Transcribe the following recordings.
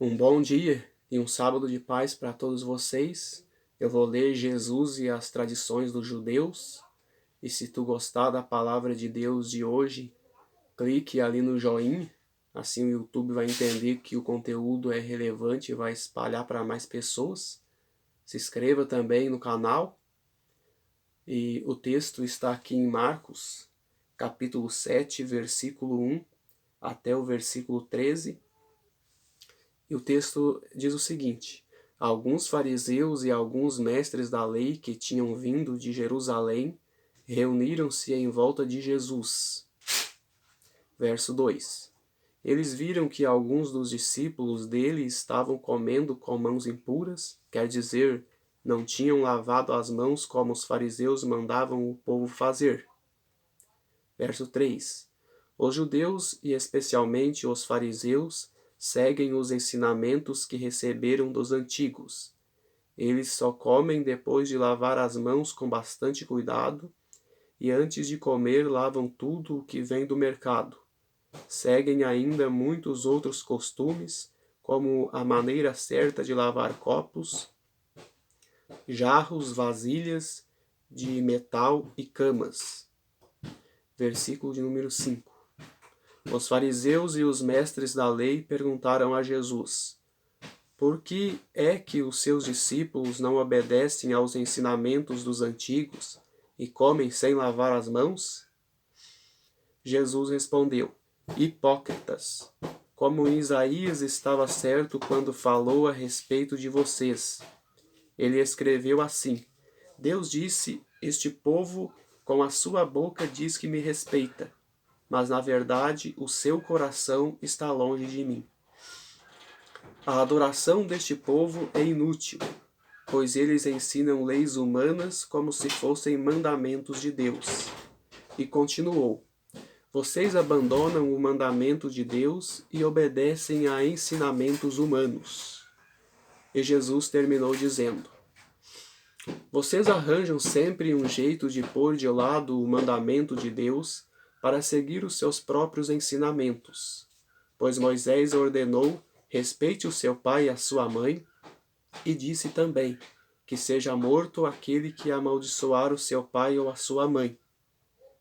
Um bom dia e um sábado de paz para todos vocês. Eu vou ler Jesus e as tradições dos judeus. E se tu gostar da palavra de Deus de hoje, clique ali no joinha. Assim o YouTube vai entender que o conteúdo é relevante e vai espalhar para mais pessoas. Se inscreva também no canal. E o texto está aqui em Marcos, capítulo 7, versículo 1 até o versículo 13. E o texto diz o seguinte: alguns fariseus e alguns mestres da lei que tinham vindo de Jerusalém reuniram-se em volta de Jesus. Verso 2. Eles viram que alguns dos discípulos dele estavam comendo com mãos impuras, quer dizer, não tinham lavado as mãos como os fariseus mandavam o povo fazer. Verso 3. Os judeus, e especialmente os fariseus, seguem os ensinamentos que receberam dos antigos. Eles só comem depois de lavar as mãos com bastante cuidado, e antes de comer lavam tudo o que vem do mercado. Seguem ainda muitos outros costumes, como a maneira certa de lavar copos, jarros, vasilhas de metal e camas. Versículo de número 5. Os fariseus e os mestres da lei perguntaram a Jesus: por que é que os seus discípulos não obedecem aos ensinamentos dos antigos e comem sem lavar as mãos? Jesus respondeu: hipócritas, como Isaías estava certo quando falou a respeito de vocês. Ele escreveu assim: Deus disse: este povo com a sua boca diz que me respeita, mas na verdade o seu coração está longe de mim. A adoração deste povo é inútil, pois eles ensinam leis humanas como se fossem mandamentos de Deus. E continuou: vocês abandonam o mandamento de Deus e obedecem a ensinamentos humanos. E Jesus terminou dizendo: vocês arranjam sempre um jeito de pôr de lado o mandamento de Deus para seguir os seus próprios ensinamentos. Pois Moisés ordenou: respeite o seu pai e a sua mãe, e disse também que seja morto aquele que amaldiçoar o seu pai ou a sua mãe.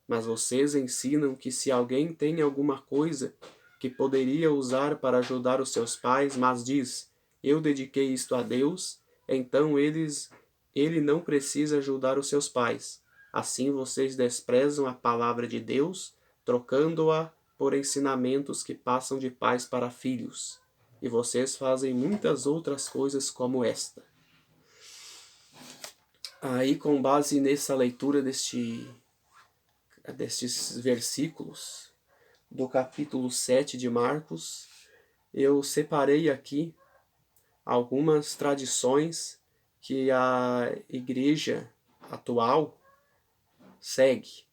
Mas vocês ensinam que se alguém tem alguma coisa que poderia usar para ajudar os seus pais, mas diz: eu dediquei isto a Deus, então ele não precisa ajudar os seus pais. Assim vocês desprezam a palavra de Deus, trocando-a por ensinamentos que passam de pais para filhos. E vocês fazem muitas outras coisas como esta. Aí, com base nessa leitura destes versículos do capítulo 7 de Marcos, eu separei aqui algumas tradições que a igreja atual segue.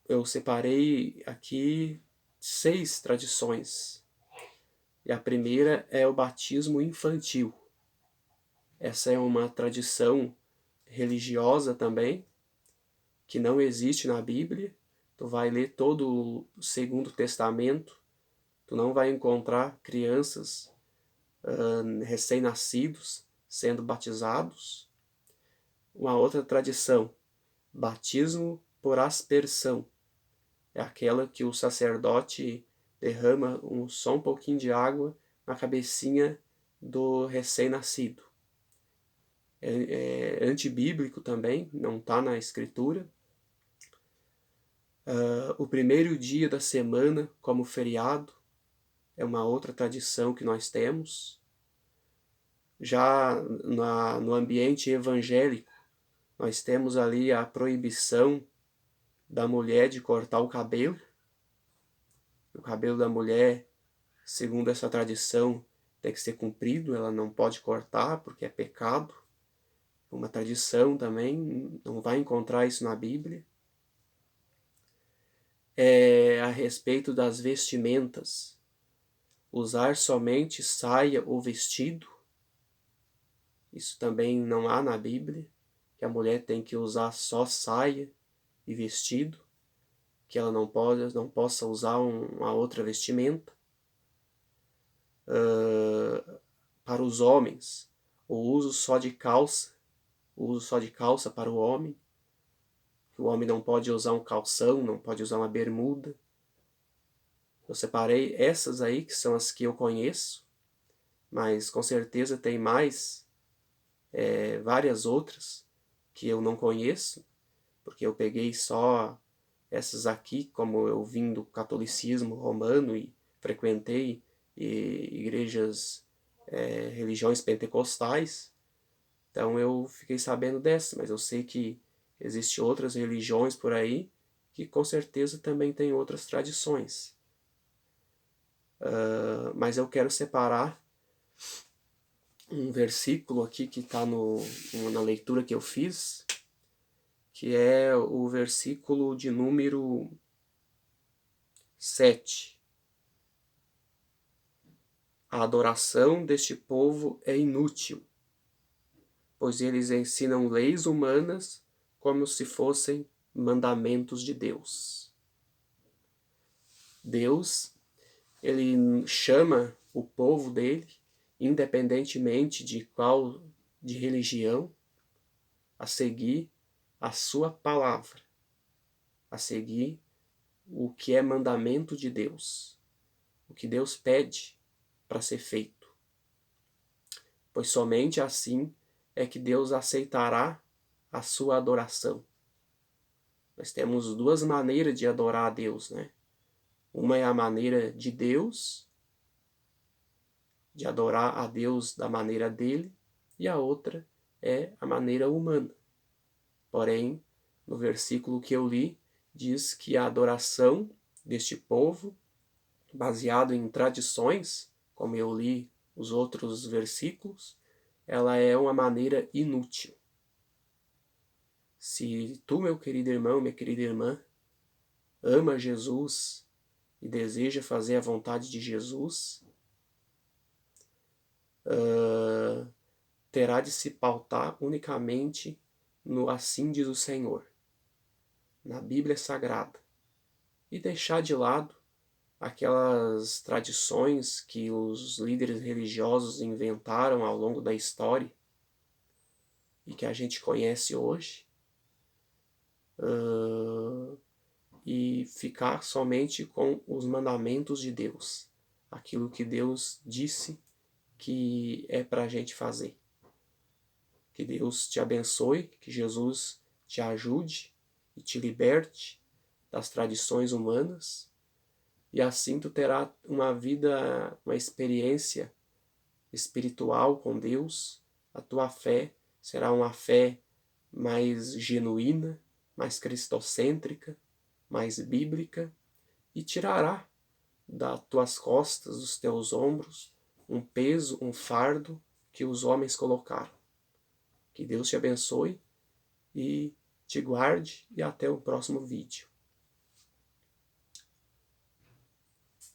Eu separei aqui 6 tradições. E a primeira é o batismo infantil. Essa é uma tradição religiosa também, que não existe na Bíblia. Tu vai ler todo o Segundo Testamento, tu não vai encontrar crianças recém-nascidos sendo batizados. Uma outra tradição, batismo por aspersão. É aquela que o sacerdote derrama só um pouquinho de água na cabecinha do recém-nascido. É antibíblico também, não está na escritura. O primeiro dia da semana como feriado é uma outra tradição que nós temos. Já no ambiente evangélico, nós temos ali a proibição da mulher de cortar o cabelo. O cabelo da mulher, segundo essa tradição, tem que ser comprido, ela não pode cortar porque é pecado. Uma tradição também, não vai encontrar isso na Bíblia. A respeito das vestimentas, usar somente saia ou vestido, isso também não há na Bíblia, que a mulher tem que usar só saia e vestido, que ela não possa usar uma outra vestimenta. para os homens, o uso só de calça para o homem. O homem não pode usar um calção, não pode usar uma bermuda. Eu separei essas aí, que são as que eu conheço, mas com certeza tem mais, várias outras que eu não conheço, porque eu peguei só essas aqui, como eu vim do catolicismo romano e frequentei igrejas, religiões pentecostais, então eu fiquei sabendo dessa, mas eu sei que existem outras religiões por aí que com certeza também têm outras tradições. Mas eu quero separar um versículo aqui que está na leitura que eu fiz, que é o versículo de número 7. A adoração deste povo é inútil, pois eles ensinam leis humanas como se fossem mandamentos de Deus. Deus, ele chama o povo dele, independentemente de religião, a seguir a sua palavra, a seguir o que é mandamento de Deus, o que Deus pede para ser feito. Pois somente assim é que Deus aceitará a sua adoração. Nós temos duas maneiras de adorar a Deus, né? Uma é a maneira de Deus, de adorar a Deus da maneira dele, e a outra é a maneira humana. Porém, no versículo que eu li, diz que a adoração deste povo, baseado em tradições, como eu li os outros versículos, ela é uma maneira inútil. Se tu, meu querido irmão, minha querida irmã, ama Jesus e deseja fazer a vontade de Jesus, terá de se pautar unicamente no assim diz o Senhor, na Bíblia Sagrada, e deixar de lado aquelas tradições que os líderes religiosos inventaram ao longo da história e que a gente conhece hoje, e ficar somente com os mandamentos de Deus, aquilo que Deus disse que é para a gente fazer. Que Deus te abençoe, que Jesus te ajude e te liberte das tradições humanas, e assim tu terá uma vida, uma experiência espiritual com Deus. A tua fé será uma fé mais genuína, mais cristocêntrica, mais bíblica, e tirará das tuas costas, dos teus ombros, um peso, um fardo que os homens colocaram. Que Deus te abençoe e te guarde, e até o próximo vídeo.